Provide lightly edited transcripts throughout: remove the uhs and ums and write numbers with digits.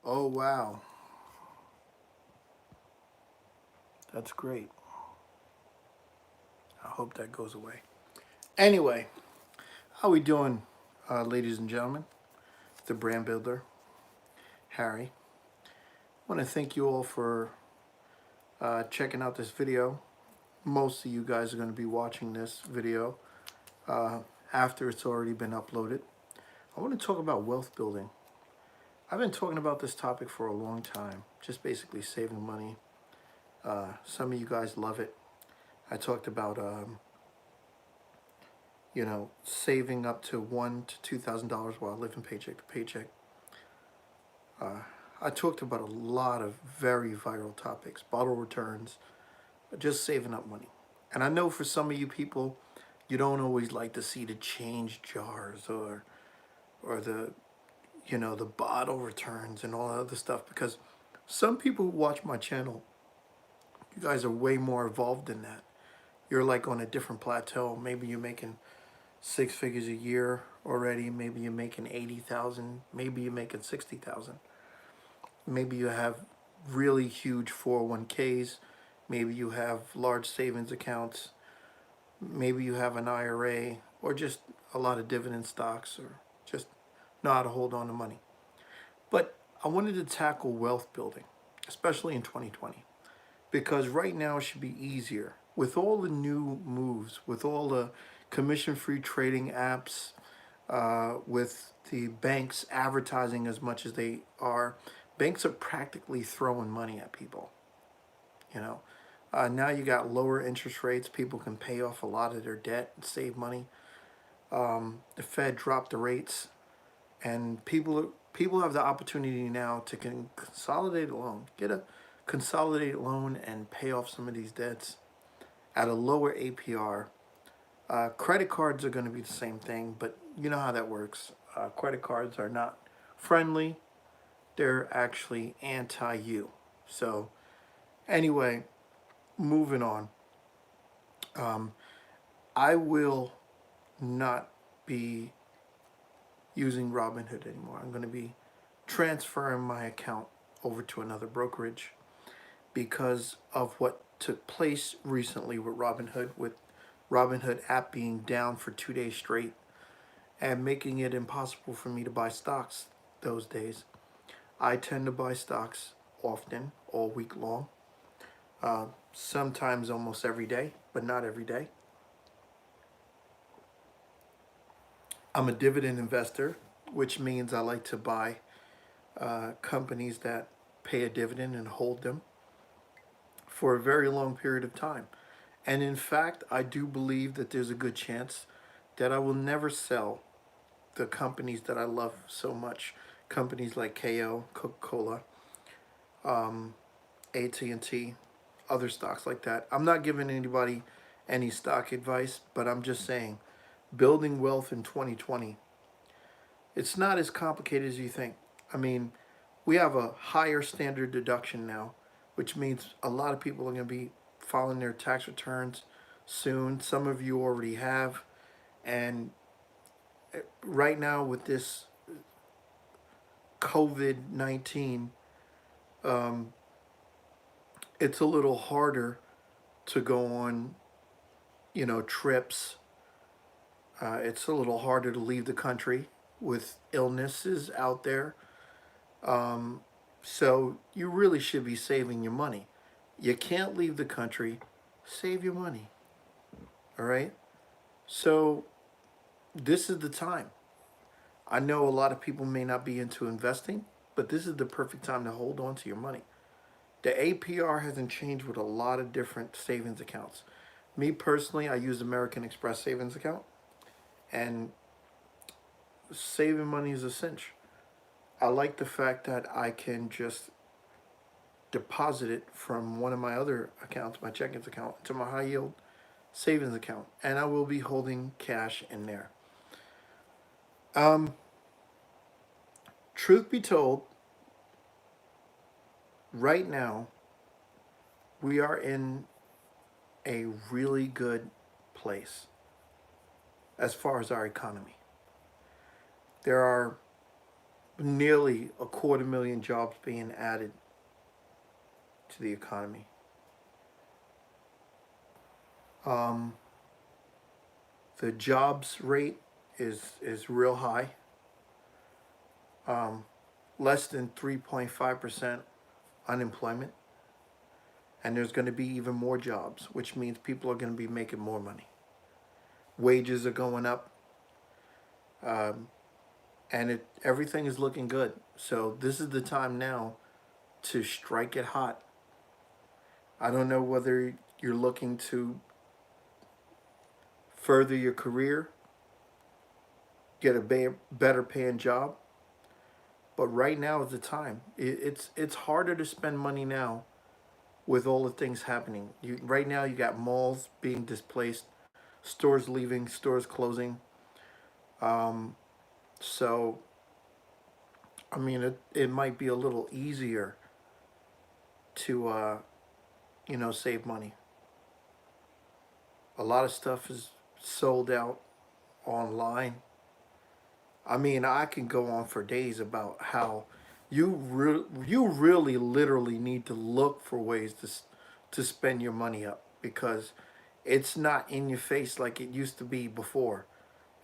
Oh, wow. That's great. I hope that goes away. Anyway, how we doing, ladies and gentlemen? The brand builder, Harry. I want to thank you all for checking out this video. Most of you guys are going to be watching this video uh, after it's already been uploaded. I want to talk about wealth building. I've been talking about this topic for a long time, just basically saving money. Some of you guys love it. I talked about saving up to $1,000 to $2,000 while living paycheck to paycheck. I talked about a lot of very viral topics, bottle returns, just saving up money. And I know for some of you people, you don't always like to see the change jars or the bottle returns and all that other stuff, because some people who watch my channel, you guys are way more involved than that. You're like on a different plateau. Maybe you're making six figures a year already. Maybe you're making 80,000. Maybe you're making 60,000. Maybe you have really huge 401ks. Maybe you have large savings accounts. Maybe you have an IRA or just a lot of dividend stocks, or just know how to hold on to money. But I wanted to tackle wealth building, especially in 2020, because right now it should be easier. With all the new moves, with all the commission-free trading apps, with the banks advertising as much as they are, banks are practically throwing money at people. You know, now you got lower interest rates. People can pay off a lot of their debt and save money. The Fed dropped the rates, and people have the opportunity now to consolidate a loan, get a consolidated loan, and pay off some of these debts at a lower APR. Credit cards are going to be the same thing, but you know how that works. Credit cards are not friendly. They're actually anti-you. So anyway, moving on. Um, I will not be using Robinhood anymore. I'm going to be transferring my account over to another brokerage because of what took place recently with Robinhood app being down for 2 days straight and making it impossible for me to buy stocks those days. I tend to buy stocks often, all week long, sometimes almost every day, but not every day. I'm a dividend investor, which means I like to buy companies that pay a dividend and hold them for a very long period of time. And in fact, I do believe that there's a good chance that I will never sell the companies that I love so much. Companies like KO, Coca-Cola, AT&T, other stocks like that. I'm not giving anybody any stock advice, but I'm just saying, building wealth in 2020, it's not as complicated as you think. I mean, we have a higher standard deduction now, which means a lot of people are going to be filing their tax returns soon. Some of you already have. And right now with this COVID-19, um, it's a little harder to go on, trips. It's a little harder to leave the country with illnesses out there. Um, so you really should be saving your money. You can't leave the country, save your money. All right? So this is the time. I know a lot of people may not be into investing, but this is the perfect time to hold on to your money. The APR hasn't changed with a lot of different savings accounts. Me personally, I use American Express savings account, and saving money is a cinch. I like the fact that I can just deposit it from one of my other accounts, my checkings account, to my high yield savings account, and I will be holding cash in there. Um, Truth be told, right now we are in a really good place as far as our economy. There are nearly 250,000 jobs being added to the economy. Um, the jobs rate is real high. Um, Less than 3.5% unemployment, and there's going to be even more jobs, which means people are going to be making more money. Wages are going up, um, and everything is looking good. So this is the time now to strike it hot. I don't know whether you're looking to further your career, get a better paying job, but right now is the time. It's harder to spend money now with all the things happening. Right now you got malls being displaced, stores leaving, stores closing. Um, so I mean, it might be a little easier to save money. A lot of stuff is sold out online. I mean, I can go on for days about how you really literally need to look for ways to spend your money up, because it's not in your face like it used to be before.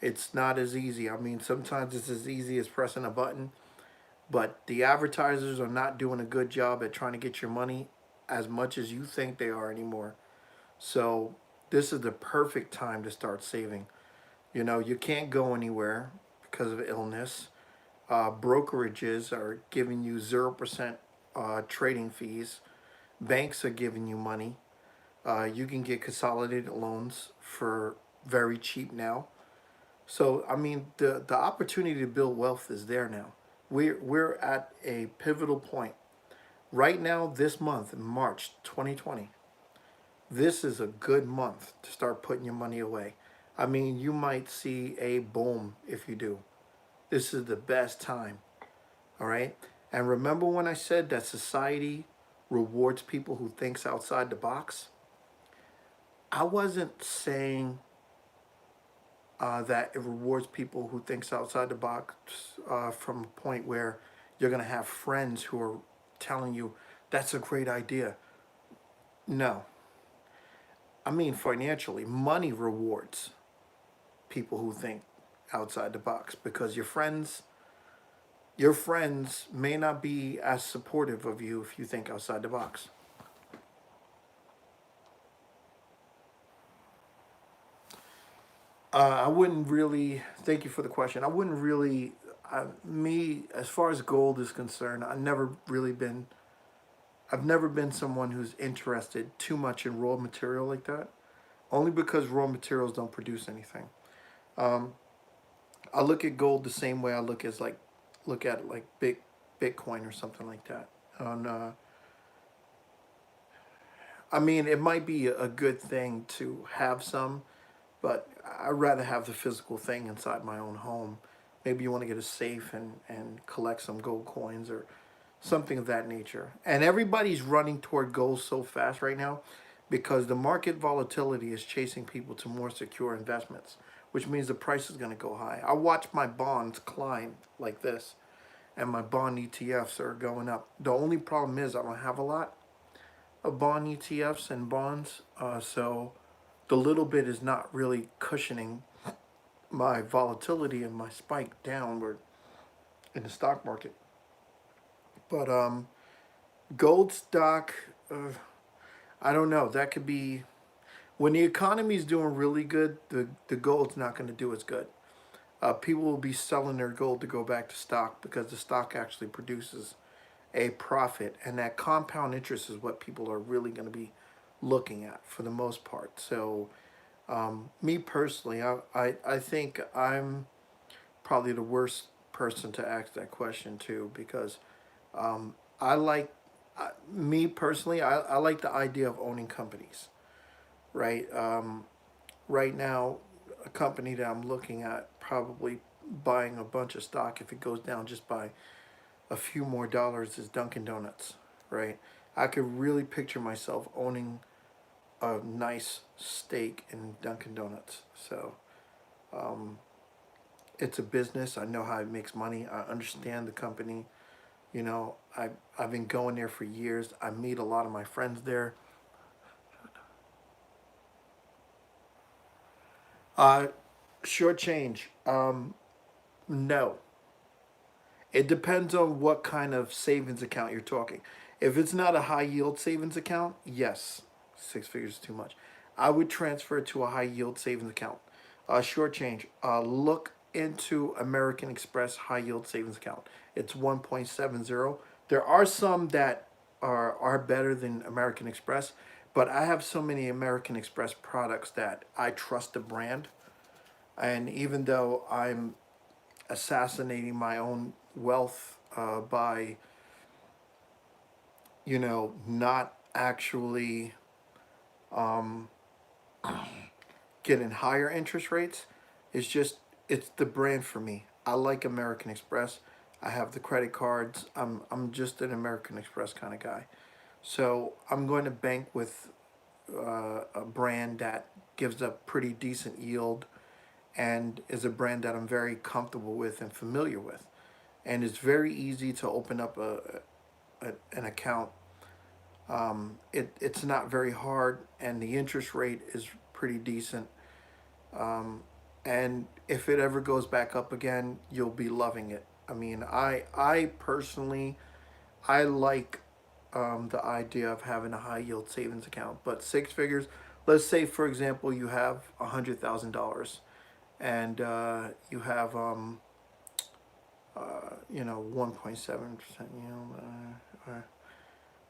It's not as easy. I mean, sometimes it's as easy as pressing a button, but the advertisers are not doing a good job at trying to get your money as much as you think they are anymore. So this is the perfect time to start saving. You can't go anywhere because of illness. Brokerages are giving you 0% trading fees. Banks are giving you money. You can get consolidated loans for very cheap now. So I mean, the opportunity to build wealth is there now. We're at a pivotal point right now. This month, in March 2020, this is a good month to start putting your money away. I mean, you might see a boom if you do. This is the best time. All right. And remember when I said that society rewards people who thinks outside the box? I wasn't saying that it rewards people who thinks outside the box from a point where you're going to have friends who are telling you that's a great idea. No. I mean, financially, money rewards people who think outside the box, because your friends may not be as supportive of you if you think outside the box. I wouldn't really, thank you for the question. I wouldn't really, me, as far as gold is concerned, I've never been someone who's interested too much in raw material like that, only because raw materials don't produce anything. Um, I look at gold the same way I look at like Bitcoin or something like that. On, I mean, it might be a good thing to have some, but I'd rather have the physical thing inside my own home. Maybe you want to get a safe and collect some gold coins or something of that nature. And everybody's running toward gold so fast right now because the market volatility is chasing people to more secure investments, which means the price is going to go high. I watch my bonds climb like this, and my bond ETFs are going up. The only problem is I don't have a lot of bond ETFs and bonds, so the little bit is not really cushioning my volatility and my spike downward in the stock market. But gold stock, I don't know. That could be when the economy is doing really good. The gold's not going to do as good. People will be selling their gold to go back to stock because the stock actually produces a profit, and that compound interest is what people are really going to be looking at for the most part. So, me personally, I think I'm probably the worst person to ask that question to, because um, I like, me personally, I like the idea of owning companies, right? Right now, a company that I'm looking at probably buying a bunch of stock if it goes down just by a few more dollars is Dunkin' Donuts, right? I could really picture myself owning a nice steak in Dunkin' Donuts. So, um, it's a business. I know how it makes money. I understand the company. You know, I've been going there for years. I meet a lot of my friends there. Uh, Short change. No. It depends on what kind of savings account you're talking. If it's not a high yield savings account, yes, 6 figures is too much. I would transfer it to a high yield savings account. Short change. Look into American Express high yield savings account. It's 1.70. There are some that are better than American Express, but I have so many American Express products that I trust the brand. And even though I'm assassinating my own wealth by, not actually getting higher interest rates. It's just, it's the brand for me. I like American Express. I have the credit cards. I'm just an American Express kind of guy. So I'm going to bank with a brand that gives a pretty decent yield and is a brand that I'm very comfortable with and familiar with. And it's very easy to open up an account. It's not very hard, and the interest rate is pretty decent. And if it ever goes back up again, you'll be loving it. I mean, I personally, I like the idea of having a high yield savings account, but 6 figures. Let's say, for example, you have $100,000, and you have 1.7% yield.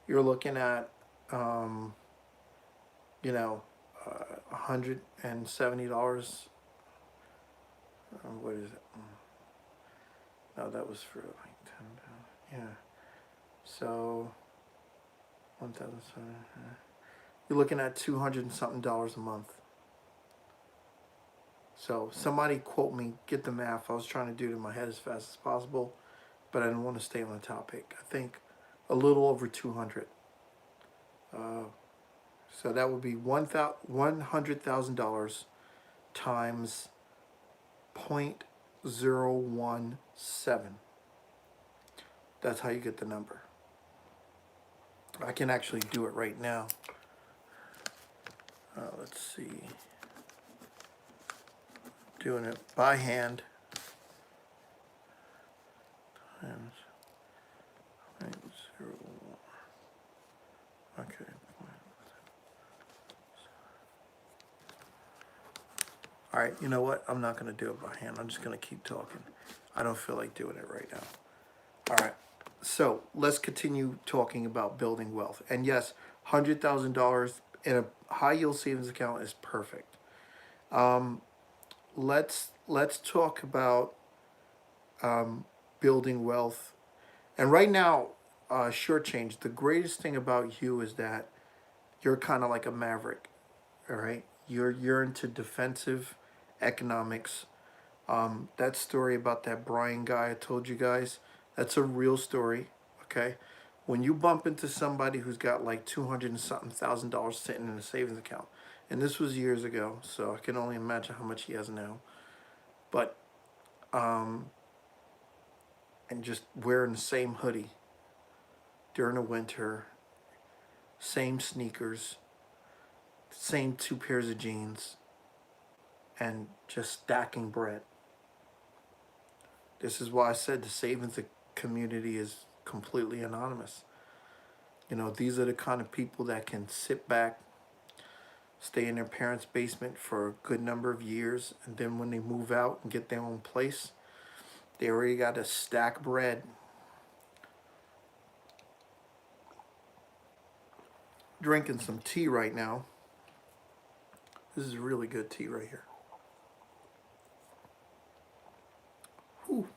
You're looking at you know $170. What is it? No, that was for like 10. Yeah. So 1,700. You're looking at 200 and something dollars a month. So somebody quote me, get the math. I was trying to do it in my head as fast as possible, but I didn't want to stay on the topic. I think a little over 200. So that would be $100,000 times 0.017. That's how you get the number. I can actually do it right now. Let's see. Doing it by hand. Times 0.01. Okay. All right, you know what? I'm not going to do it by hand. I'm just going to keep talking. I don't feel like doing it right now. All right, so let's continue talking about building wealth. And yes, $100,000 in a high yield savings account is perfect. Let's talk about building wealth. And right now, short change. The greatest thing about you is that you're kind of like a maverick. All right, you're into defensive economics. That story about that Brian guy I told you guys, that's a real story. Okay, when you bump into somebody who's got like 200 and something thousand dollars sitting in a savings account, and this was years ago, so I can only imagine how much he has now. But and just wearing the same hoodie during the winter, same sneakers, same 2 pairs of jeans, and just stacking bread. This is why I said the savings community is completely anonymous. These are the kind of people that can sit back, stay in their parents' basement for a good number of years, and then when they move out and get their own place, they already got a stack bread. Drinking some tea right now. This is really good tea right here. Whew.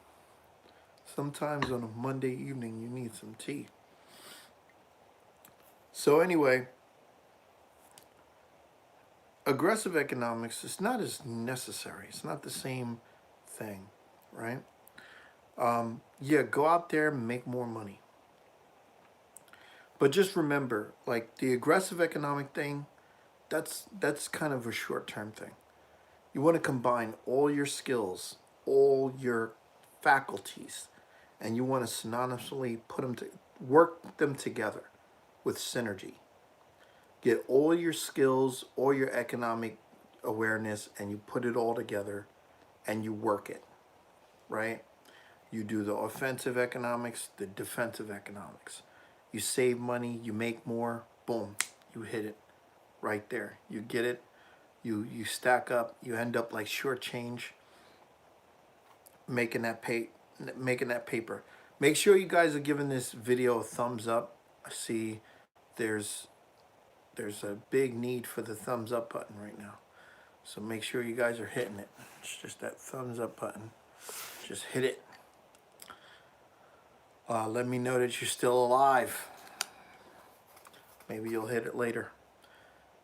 Sometimes on a Monday evening you need some tea. So anyway, aggressive economics is not as necessary. It's not the same thing, right? Yeah, go out there and make more money. But just remember, like the aggressive economic thing, that's kind of a short-term thing. You want to combine all your skills all your faculties and you want to synonymously work them together with synergy. Get all your skills, all your economic awareness, and you put it all together and you work it, right? You do the offensive economics, the defensive economics. You save money, you make more, boom, you hit it right there. You get it, you stack up, you end up like short change making making that paper. Make sure you guys are giving this video a thumbs up. I see there's there's a big need for the thumbs up button right now. So make sure you guys are hitting it. It's just that thumbs up button. Just hit it. Let me know that you're still alive. Maybe you'll hit it later.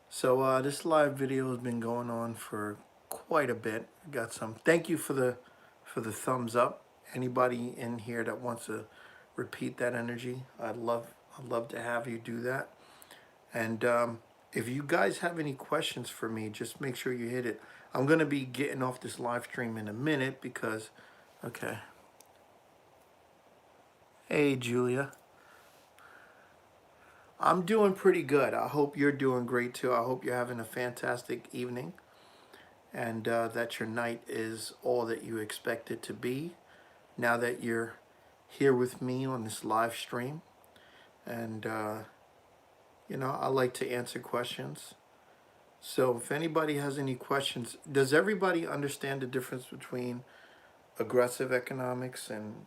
So this live video has been going on for quite a bit. Got some. Thank you for the thumbs up. Anybody in here that wants to repeat that energy, I'd love to have you do that. And if you guys have any questions for me, just make sure you hit it. I'm gonna be getting off this live stream in a minute because, okay. Hey Julia. I'm doing pretty good. I hope you're doing great too. I hope you're having a fantastic evening and that your night is all that you expect it to be now that you're here with me on this live stream. And, you know, I like to answer questions. So if anybody has any questions, does everybody understand the difference between aggressive economics and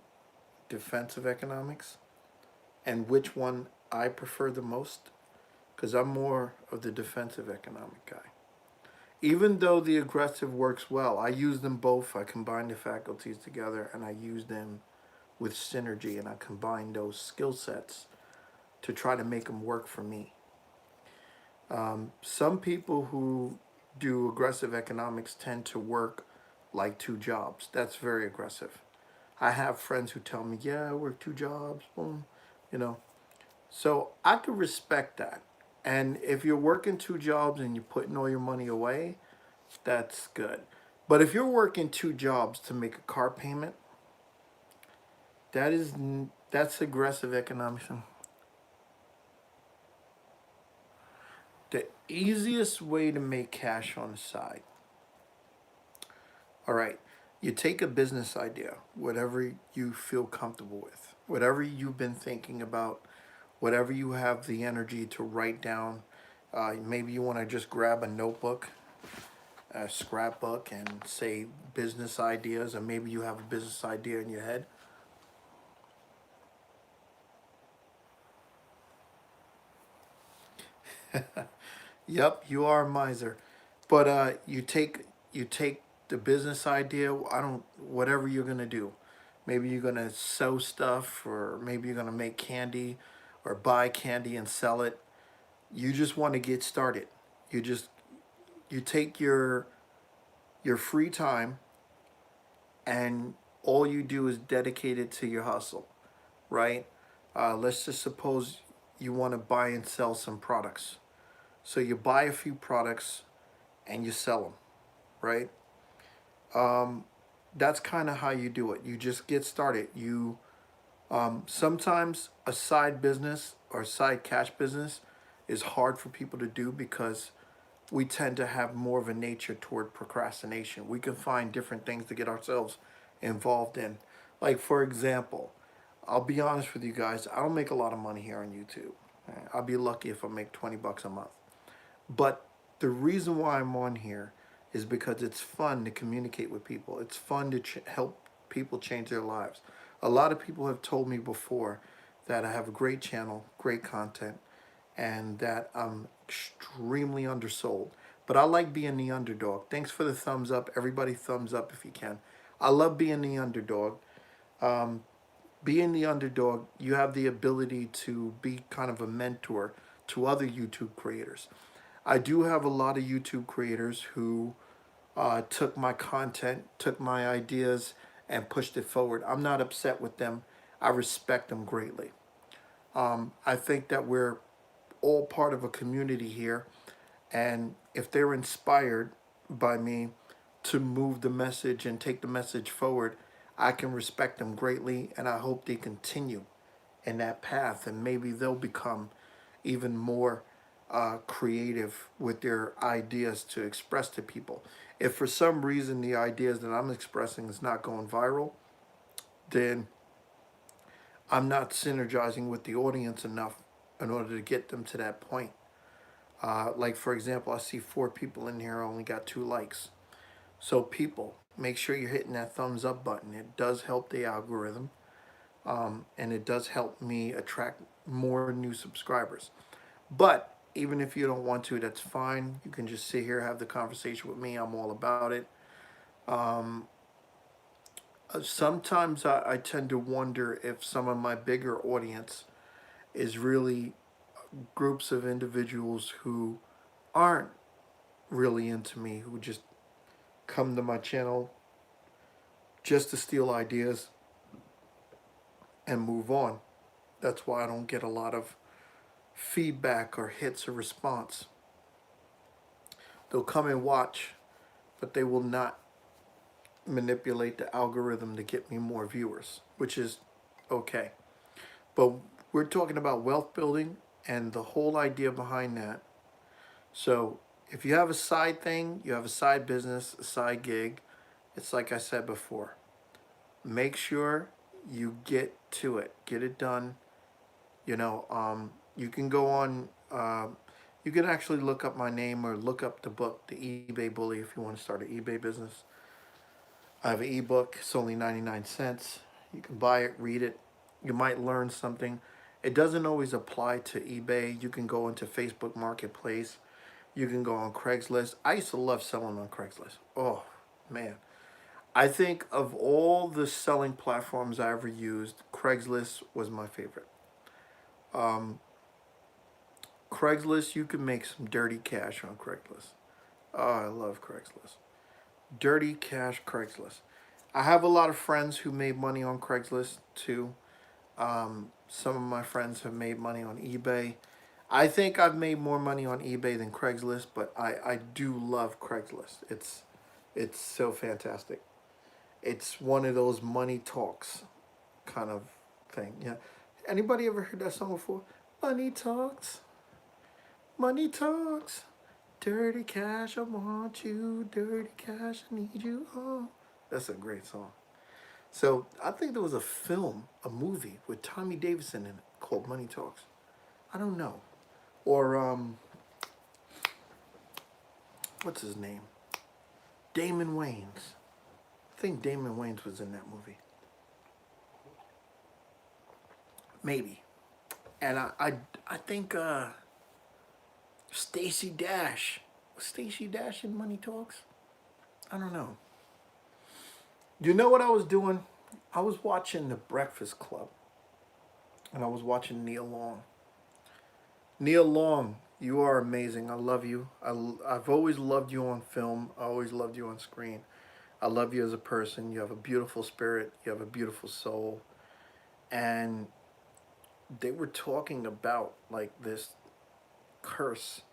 defensive economics? And which one I prefer the most? Because I'm more of the defensive economic guy. Even though the aggressive works well, I use them both. I combine the faculties together and I use them with synergy, and I combine those skill sets to try to make them work for me. Some people who do aggressive economics tend to work like 2 jobs. That's very aggressive. I have friends who tell me, yeah, I work 2 jobs, boom, you know. So I could respect that. And if you're working 2 jobs and you're putting all your money away, that's good. But if you're working 2 jobs to make a car payment, that's aggressive economics. The easiest way to make cash on the side. All right, you take a business idea, whatever you feel comfortable with, whatever you've been thinking about, whatever you have the energy to write down. Maybe you want to just grab a notebook, a scrapbook, and say business ideas, or maybe you have a business idea in your head. Yep, you are a miser. But you take the business idea. I don't whatever you're gonna do. Maybe you're gonna sew stuff, or maybe you're gonna make candy, or buy candy and sell it. You just want to get started. You just you take your free time, and all you do is dedicate it to your hustle, right? Let's just suppose you want to buy and sell some products. So you buy a few products and you sell them, right? That's kind of how you do it. You just get started. Sometimes a side business or side cash business is hard for people to do because we tend to have more of a nature toward procrastination. We can find different things to get ourselves involved in. Like, for example, I'll be honest with you guys, I don't make a lot of money here on YouTube. I'll be lucky if I make 20 bucks a month. But the reason why I'm on here is because it's fun to communicate with people. It's fun to help people change their lives. A lot of people have told me before that I have a great channel, great content, and that I'm extremely undersold. But I like being the underdog. Thanks for the thumbs up. Everybody thumbs up if you can. I love being the underdog. Being the underdog, you have the ability to be kind of a mentor to other YouTube creators. I do have a lot of YouTube creators who took my content, took my ideas, and pushed it forward. I'm not upset with them. I respect them greatly. I think that we're all part of a community here, and if they're inspired by me, to move the message and take the message forward, I can respect them greatly, and I hope they continue in that path, and maybe they'll become even more creative with their ideas to express to people. If for some reason the ideas that I'm expressing is not going viral, then I'm not synergizing with the audience enough in order to get them to that point. Like, for example, I see 4 people in here, only got 2 likes. So people, make sure you're hitting that thumbs up button. It does help the algorithm, and it does help me attract more new subscribers. But even if you don't want to, that's fine. You can just sit here, have the conversation with me. I'm all about it. Sometimes I tend to wonder if some of my bigger audience is really groups of individuals who aren't really into me, who just come to my channel just to steal ideas and move on. That's why I don't get a lot of feedback or hits or response. They'll come and watch, but they will not manipulate the algorithm to get me more viewers, which is okay. But we're talking about wealth building and the whole idea behind that. So if you have a side thing, you have a side business, a side gig, it's like I said before. Make sure you get to it, get it done. You can go on, you can actually look up my name or look up the book, The eBay Bully, if you want to start an eBay business. I have an ebook. It's only 99 cents. You can buy it, read it. You might learn something. It doesn't always apply to eBay. You can go into Facebook Marketplace. You can go on Craigslist. I used to love selling on Craigslist. Oh, man. I think of all the selling platforms I ever used, Craigslist was my favorite. Craigslist, you can make some dirty cash on Craigslist. Oh, I love Craigslist. Dirty cash Craigslist. I have a lot of friends who made money on Craigslist too. Some of my friends have made money on eBay. I think I've made more money on eBay than Craigslist, but I do love Craigslist. It's so fantastic. It's one of those money talks kind of thing. Yeah. Anybody ever heard that song before? Money talks. Money talks. Dirty cash, I want you. Dirty cash, I need you. Oh, that's a great song. So I think there was a film, a movie with Tommy Davidson in it called Money Talks. I don't know. Or what's his name? Damon Wayans. I think Damon Wayans was in that movie. Maybe. And I think Stacey Dash. Was Stacey Dash in Money Talks? I don't know. You know what I was doing? I was watching The Breakfast Club. And I was watching Neil Long. Neil Long, you are amazing. I love you. I've always loved you on film. I always loved you on screen. I love you as a person. You have a beautiful spirit. You have a beautiful soul. And they were talking about like this curse,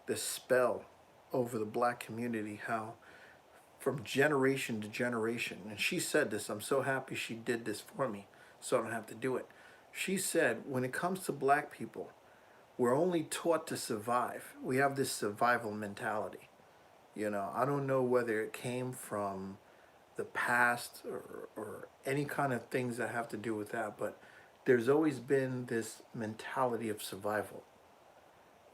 this spell over the black community, how from generation to generation, and she said this, I'm so happy she did this for me so I don't have to do it. She said, when it comes to black people, we're only taught to survive. We have this survival mentality. I don't know whether it came from the past or any kind of things that have to do with that, but there's always been this mentality of survival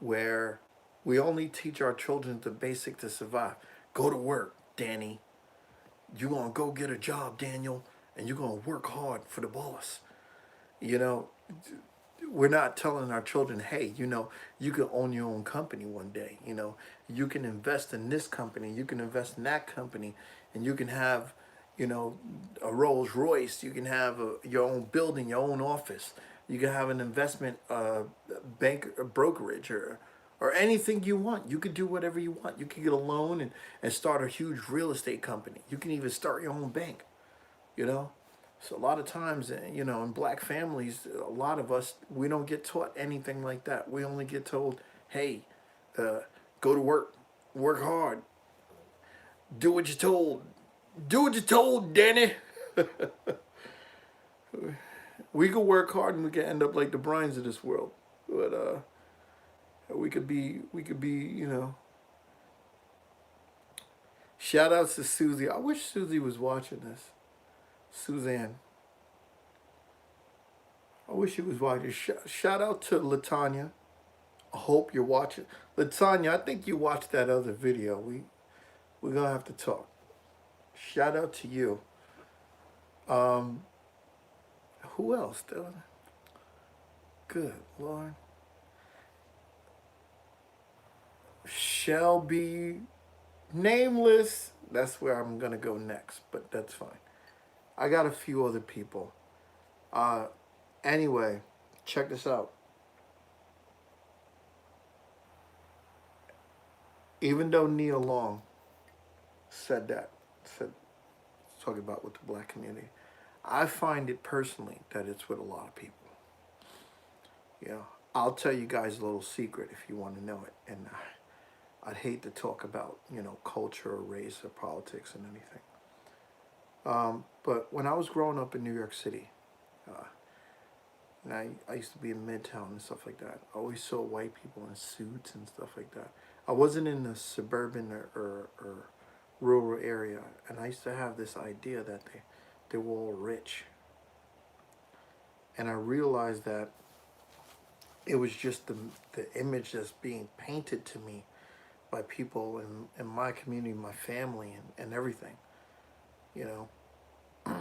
where we only teach our children the basic to survive. Go to work, Danny. You're going to go get a job, Daniel, and you're going to work hard for the boss. You know, we're not telling our children, hey, you can own your own company one day. You can invest in this company, you can invest in that company, and you can have, a Rolls Royce. You can have your own building, your own office. You can have an investment bank brokerage or anything you want. You could do whatever you want. You could get a loan and start a huge real estate company. You can even start your own bank, you know? So a lot of times, in black families, a lot of us, we don't get taught anything like that. We only get told, hey, go to work hard. Do what you're told. Do what you're told, Danny. We could work hard and we could end up like the Bryans of this world. But we could be, you know. Shout outs to Susie. I wish Susie was watching this. Suzanne. I wish she was watching. Shout out to Latanya. I hope you're watching. Latanya, I think you watched that other video. We're gonna have to talk. Shout out to you. Um, who else, Dylan? Good Lord. Shall be nameless. That's where I'm gonna go next, but that's fine. I got a few other people. Uh, anyway, check this out. Even though Neil Long said that, said talking about with the black community, I find it personally that it's with a lot of people. You know, I'll tell you guys a little secret if you want to know it, and I'd hate to talk about, you know, culture or race or politics and anything. But when I was growing up in New York City, and I used to be in Midtown and stuff like that, I always saw white people in suits and stuff like that. I wasn't in the suburban or rural area, and I used to have this idea that they were all rich. And I realized that it was just the image that's being painted to me by people in my community, my family, and everything, you know.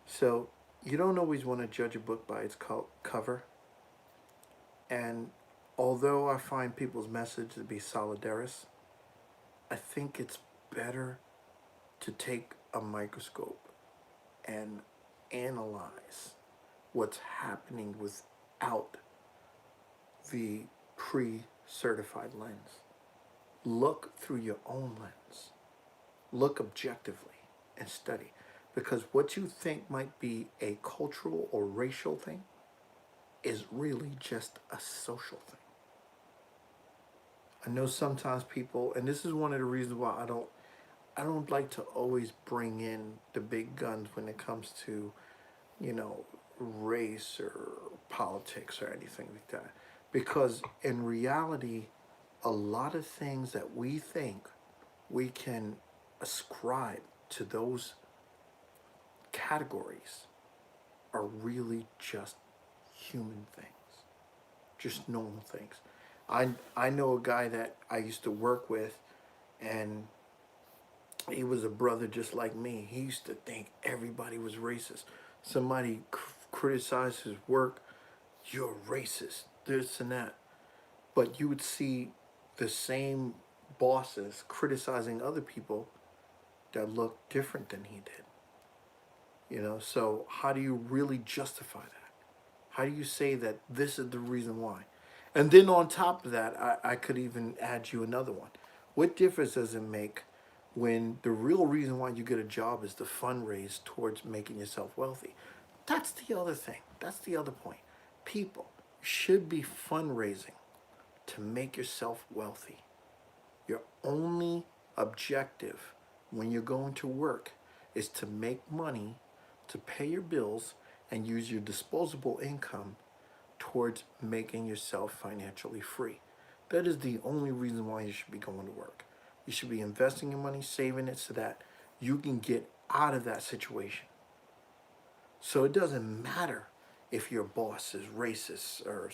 So you don't always want to judge a book by its cover. And although I find people's message to be solidarist, I think it's better to take a microscope and analyze what's happening without the pre-certified lens. Look through your own lens. Look objectively and study. Because what you think might be a cultural or racial thing is really just a social thing. I know sometimes people, and this is one of the reasons why I don't like to always bring in the big guns when it comes to, you know, race or politics or anything like that. Because in reality, a lot of things that we think we can ascribe to those categories are really just human things, just normal things. I know a guy that I used to work with, and he was a brother just like me. He used to think everybody was racist. Somebody criticized his work, you're racist, this and that. But you would see the same bosses criticizing other people that looked different than he did. You know, so how do you really justify that? How do you say that this is the reason why? And then on top of that, I could even add you another one. What difference does it make when the real reason why you get a job is to fundraise towards making yourself wealthy? That's the other thing. That's the other point. People should be fundraising to make yourself wealthy. Your only objective when you're going to work is to make money, to pay your bills, and use your disposable income towards making yourself financially free. That is the only reason why you should be going to work. You should be investing your money, saving it so that you can get out of that situation. So it doesn't matter if your boss is racist or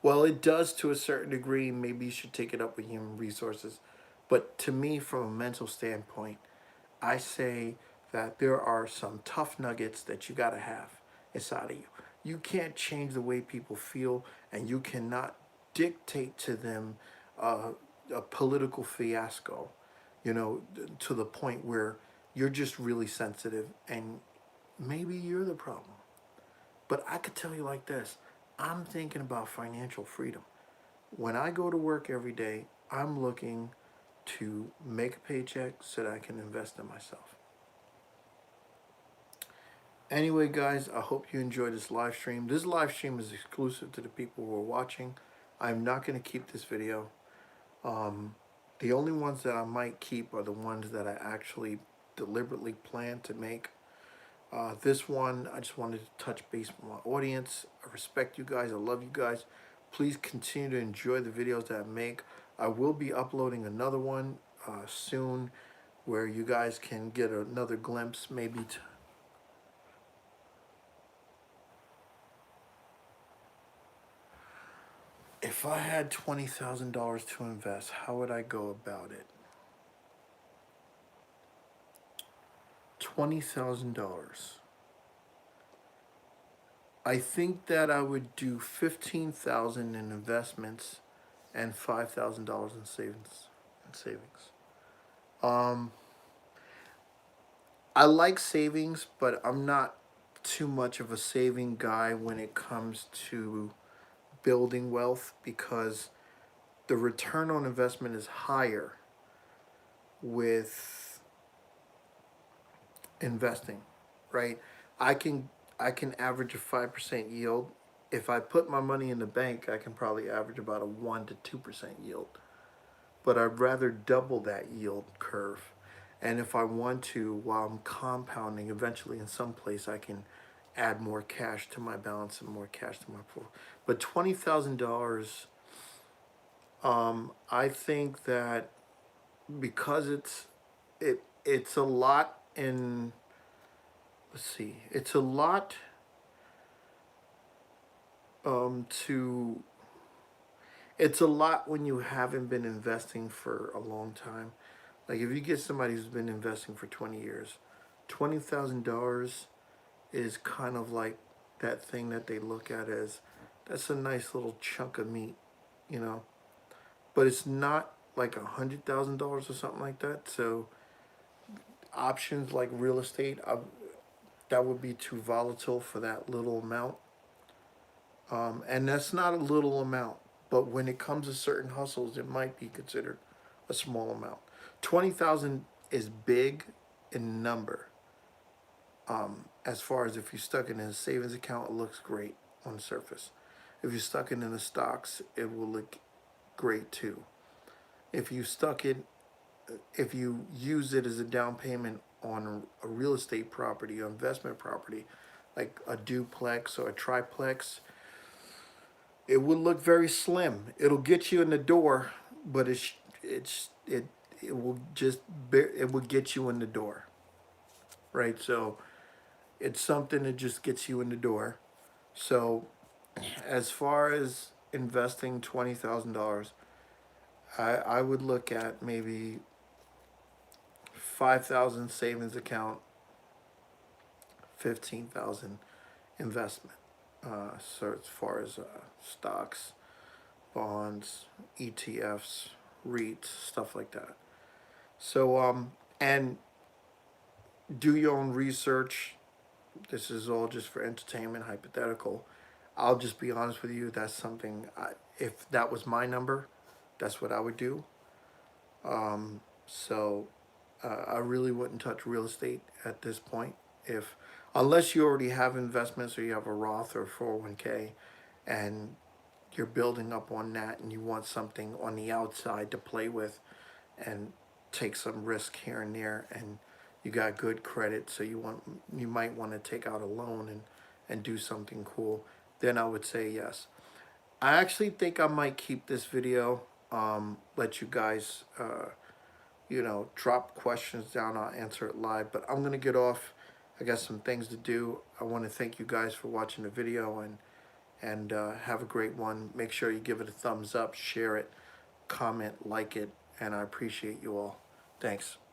well, it does to a certain degree. Maybe you should take it up with human resources. But to me, from a mental standpoint, I say that there are some tough nuggets that you got to have inside of you. You can't change the way people feel, and you cannot dictate to them a political fiasco, you know, to the point where you're just really sensitive and maybe you're the problem. But I could tell you like this, I'm thinking about financial freedom. When I go to work every day, I'm looking to make a paycheck so that I can invest in myself. Anyway, guys, I hope you enjoyed this live stream. This live stream is exclusive to the people who are watching. I'm not going to keep this video. The only ones that I might keep are the ones that I actually deliberately plan to make. This one, I just wanted to touch base with my audience. I respect you guys. I love you guys. Please continue to enjoy the videos that I make. I will be uploading another one soon where you guys can get another glimpse maybe to. If I had $20,000 to invest, how would I go about it? $20,000. I think that I would do 15,000 in investments and $5,000 in savings. Um, I like savings, but I'm not too much of a saving guy when it comes to building wealth because the return on investment is higher with investing, right? I can I can average a 5% yield. If I put my money in the bank, I can probably average about a 1 to 2% yield. But I'd rather double that yield curve. And if I want to, while I'm compounding, eventually in some place I can add more cash to my balance and more cash to my pool. But $20,000, I think that because it's a lot in, let's see, it's a lot to it's a lot when you haven't been investing for a long time. Like if you get somebody who's been investing for 20 years, $20,000 is kind of like that thing that they look at as that's a nice little chunk of meat, you know. But it's not like $100,000 or something like that. So options like real estate, that would be too volatile for that little amount. And that's not a little amount, but when it comes to certain hustles, it might be considered a small amount. 20,000 is big in number. As far as if you stuck it in a savings account, it looks great on the surface. If you stuck it in the stocks, it will look great too. If you stuck it, if you use it as a down payment on a real estate property or investment property, like a duplex or a triplex, it will look very slim. It'll get you in the door, but it will just it will get you in the door, right? So it's something that just gets you in the door. So as far as investing $20,000, I would look at maybe 5,000 savings account, 15,000 investment. So as far as stocks, bonds, ETFs, REITs, stuff like that. So and do your own research. This is all just for entertainment, hypothetical. I'll just be honest with you. That's something. If that was my number, that's what I would do. So I really wouldn't touch real estate at this point. If unless you already have investments or you have a Roth or 401k, and you're building up on that and you want something on the outside to play with and take some risk here and there, and you got good credit, so you might want to take out a loan and do something cool, then I would say yes. I actually think I might keep this video, let you guys drop questions down. I'll answer it live, but I'm gonna get off. I got some things to do. I want to thank you guys for watching the video, and have a great one. Make sure you give it a thumbs up, share it, comment, like it, and I appreciate you all. Thanks.